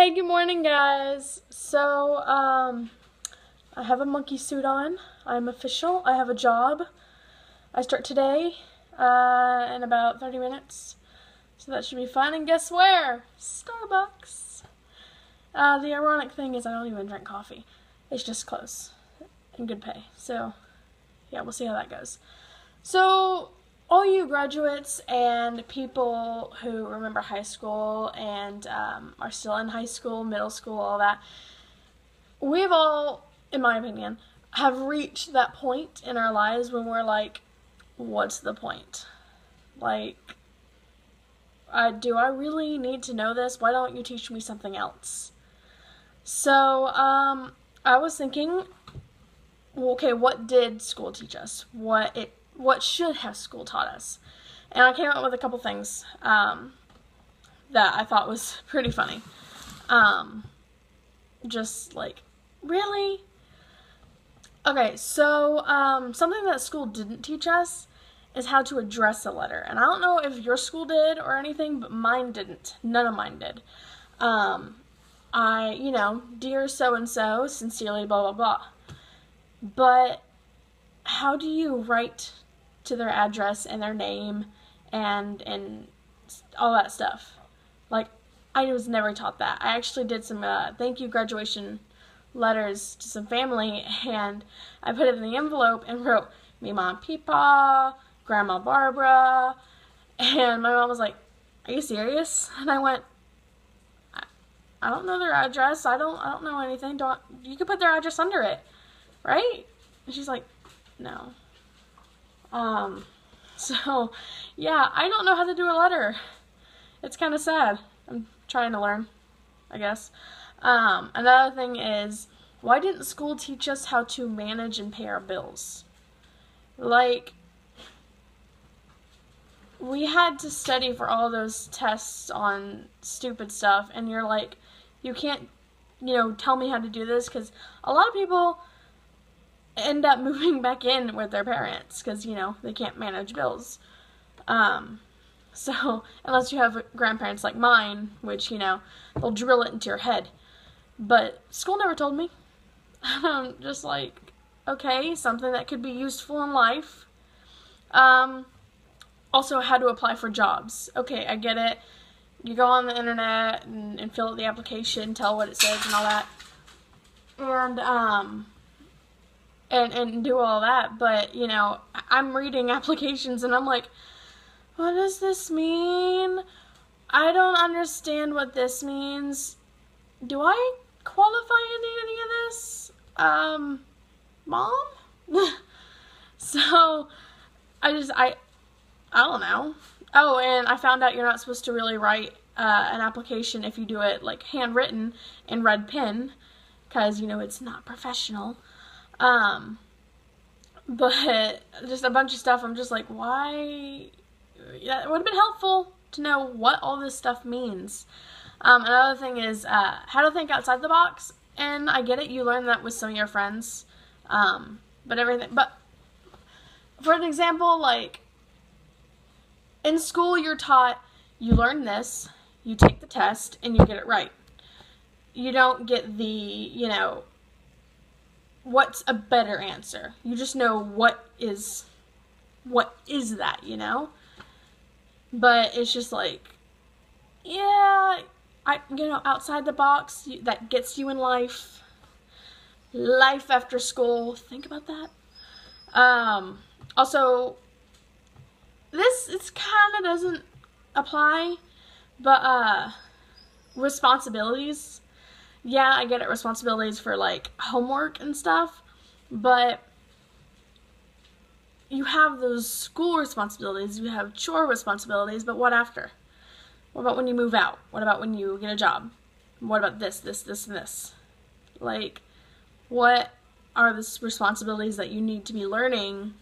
Hey, good morning, guys. I have a monkey suit on. I'm official. I have a job. I start today, in about 30 minutes. So that should be fun. And guess where? Starbucks. The ironic thing is I don't even drink coffee. It's just close and good pay. So, yeah, we'll see how that goes. So, all you graduates and people who remember high school and are still in high school, middle school, all that, we've all, in my opinion, have reached that point in our lives when we're like, what's the point? Like, do I really need to know this? Why don't you teach me something else? So, I was thinking, okay, what did school teach us? What should have school taught us? And I came up with a couple things that I thought was pretty funny. Just like, really? Okay, so something that school didn't teach us is how to address a letter. And I don't know if your school did or anything, but mine didn't. None of mine did. Dear so-and-so, sincerely, blah, blah, blah. But how do you write to their address and their name and all that stuff? Like, I was never taught that. I actually did some thank you graduation letters to some family, and I put it in the envelope and wrote, me mom Peepaw, Grandma Barbara, and my mom was like, are you serious? And I went, I don't know their address. I don't know anything. You could put their address under it, right? And she's like, no. So, yeah, I don't know how to do a letter. It's kind of sad. I'm trying to learn, I guess. Another thing is, why didn't school teach us how to manage and pay our bills? Like, we had to study for all those tests on stupid stuff, and you're like, you can't, tell me how to do this, because a lot of people end up moving back in with their parents because, they can't manage bills. So, unless you have grandparents like mine, which, they'll drill it into your head. But school never told me. I'm just like, okay, something that could be useful in life. Also, how to apply for jobs. Okay, I get it. You go on the internet and fill out the application, tell what it says and all that. And do all that, but, I'm reading applications and I'm like, what does this mean? I don't understand what this means. Do I qualify in any of this? Mom? So, I don't know. Oh, and I found out you're not supposed to really write an application if you do it, like, handwritten in red pen, because, it's not professional. But just a bunch of stuff, I'm just like, why? Yeah, it would have been helpful to know what all this stuff means. Another thing is how to think outside the box, and I get it, you learn that with some of your friends, but for an example, like, in school you're taught, you learn this, you take the test, and you get it right. You don't get the, what's a better answer. You just know what is that, But it's just like, yeah, outside the box, that gets you in life. Life after school, think about that. Also, this kind of doesn't apply, but responsibilities. Yeah, I get it, responsibilities for, like, homework and stuff, but you have those school responsibilities, you have chore responsibilities, but what after? What about when you move out? What about when you get a job? What about this, and this? Like, what are the responsibilities that you need to be learning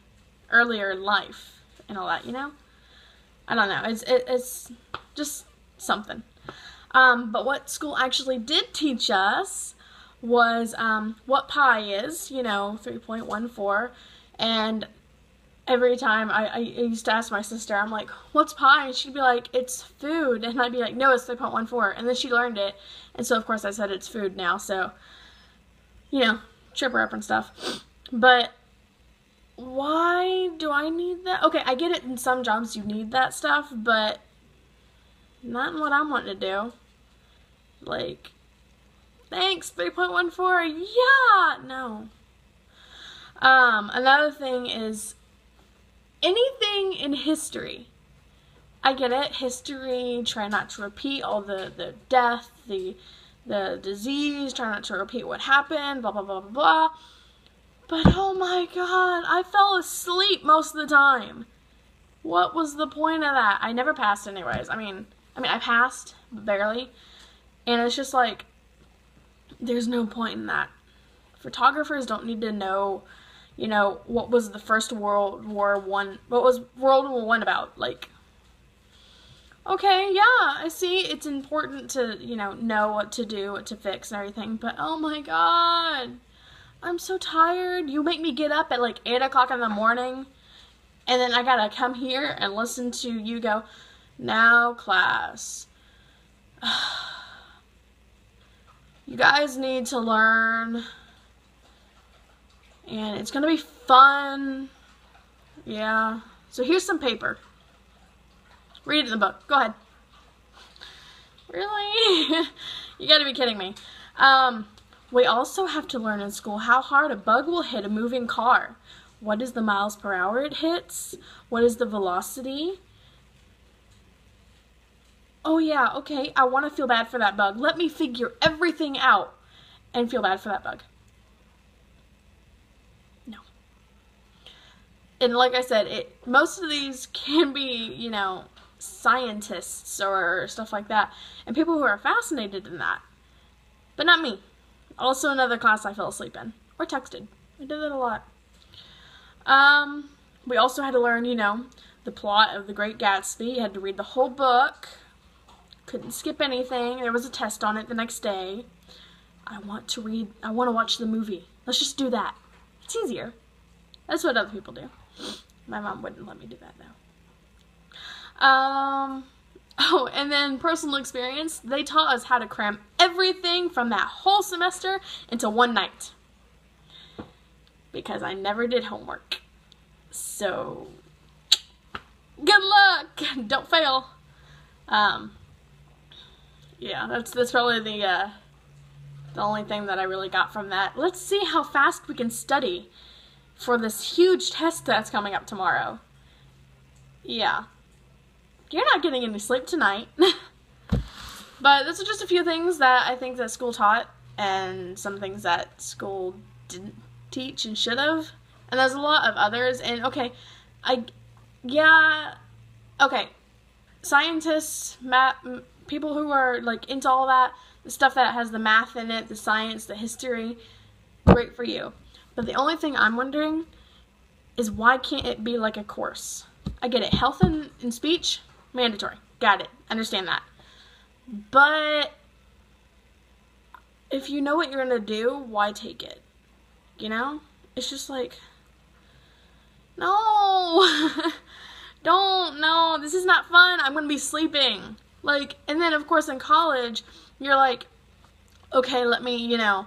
earlier in life and all that, I don't know, it's just something. But what school actually did teach us was what pi is, 3.14, and every time I used to ask my sister, I'm like, what's pi? And she'd be like, it's food. And I'd be like, no, it's 3.14. And then she learned it. And so, of course, I said it's food now. So, you know, trip her up and stuff. But why do I need that? Okay, I get it in some jobs you need that stuff, but not in what I'm wanting to do. Like, thanks, 3.14. Yeah, no. Another thing is anything in history. I get it, history, try not to repeat all the death, the disease, try not to repeat what happened, blah, blah, blah, blah, blah. But oh my god, I fell asleep most of the time. What was the point of that? I never passed anyways. I mean, I passed, but barely. And it's just like, there's no point in that. Photographers don't need to know, you know, what was the first World War One, what was World War One about? Like, okay, yeah, I see it's important to, you know what to do, what to fix and everything, but oh my god, I'm so tired. You make me get up at like 8 o'clock in the morning, and then I gotta come here and listen to you go, now class. You guys need to learn, and it's gonna be fun. Yeah, so here's some paper. Read it in the book. Go ahead. Really? You gotta be kidding me. We also have to learn in school how hard a bug will hit a moving car. What is the miles per hour it hits? What is the velocity? Oh yeah, okay, I want to feel bad for that bug. Let me figure everything out and feel bad for that bug. No. And like I said, most of these can be, you know, scientists or stuff like that, and people who are fascinated in that, but not me. Also another class I fell asleep in, or texted. I did that a lot. We also had to learn, you know, the plot of The Great Gatsby. You had to read the whole book. Couldn't skip anything. There was a test on it the next day. I want to watch the movie. Let's just do that. It's easier. That's what other people do. My mom wouldn't let me do that though. Oh, and then personal experience. They taught us how to cram everything from that whole semester into one night. Because I never did homework. So, good luck! Don't fail. Yeah, that's probably the only thing that I really got from that. Let's see how fast we can study for this huge test that's coming up tomorrow. Yeah. You're not getting any sleep tonight. But those are just a few things that I think that school taught, and some things that school didn't teach and should have. And there's a lot of others. And okay, scientists, people who are like into all that, the stuff that has the math in it, the science, the history, great for you. But the only thing I'm wondering is why can't it be like a course? I get it, health and speech, mandatory, got it, understand that. But if you know what you're gonna do, why take it? You know? It's just like, no, no, this is not fun, I'm gonna be sleeping. Like, and then of course in college, you're like, okay, let me, you know,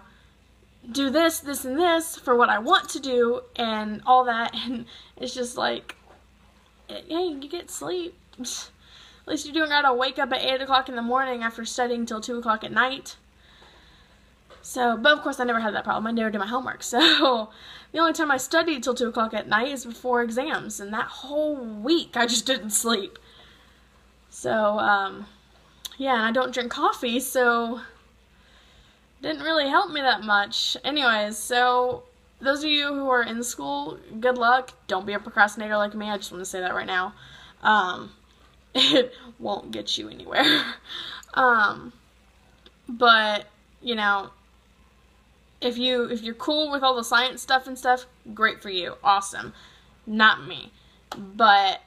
do this, this, and this for what I want to do, and all that, and it's just like, hey, you get sleep. At least you don't gotta wake up at 8 o'clock in the morning after studying till 2 o'clock at night. So, but of course I never had that problem. I never did my homework. So, the only time I studied till 2 o'clock at night is before exams. And that whole week I just didn't sleep. So, yeah, and I don't drink coffee, so it didn't really help me that much. Anyways, so those of you who are in school, good luck. Don't be a procrastinator like me. I just want to say that right now. It won't get you anywhere. But, you know, if you're cool with all the science stuff and stuff, great for you. Awesome. Not me. But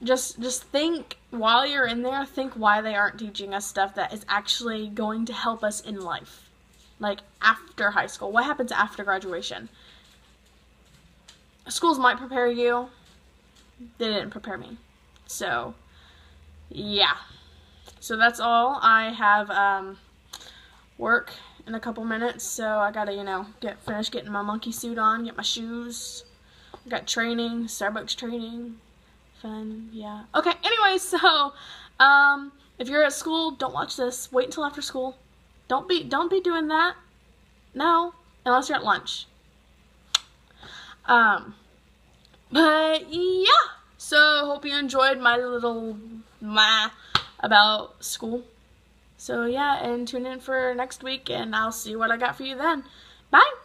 just think while you're in there, think why they aren't teaching us stuff that is actually going to help us in life. Like after high school. What happens after graduation? Schools might prepare you, they didn't prepare me. So, yeah. So that's all. I have work in a couple minutes, so I gotta, finish getting my monkey suit on, get my shoes. I got training, Starbucks training. Fun, yeah. Okay, anyway, so, if you're at school, don't watch this. Wait until after school. Don't be doing that. No, unless you're at lunch. But yeah, so hope you enjoyed my little about school. So yeah, and tune in for next week, and I'll see what I got for you then. Bye!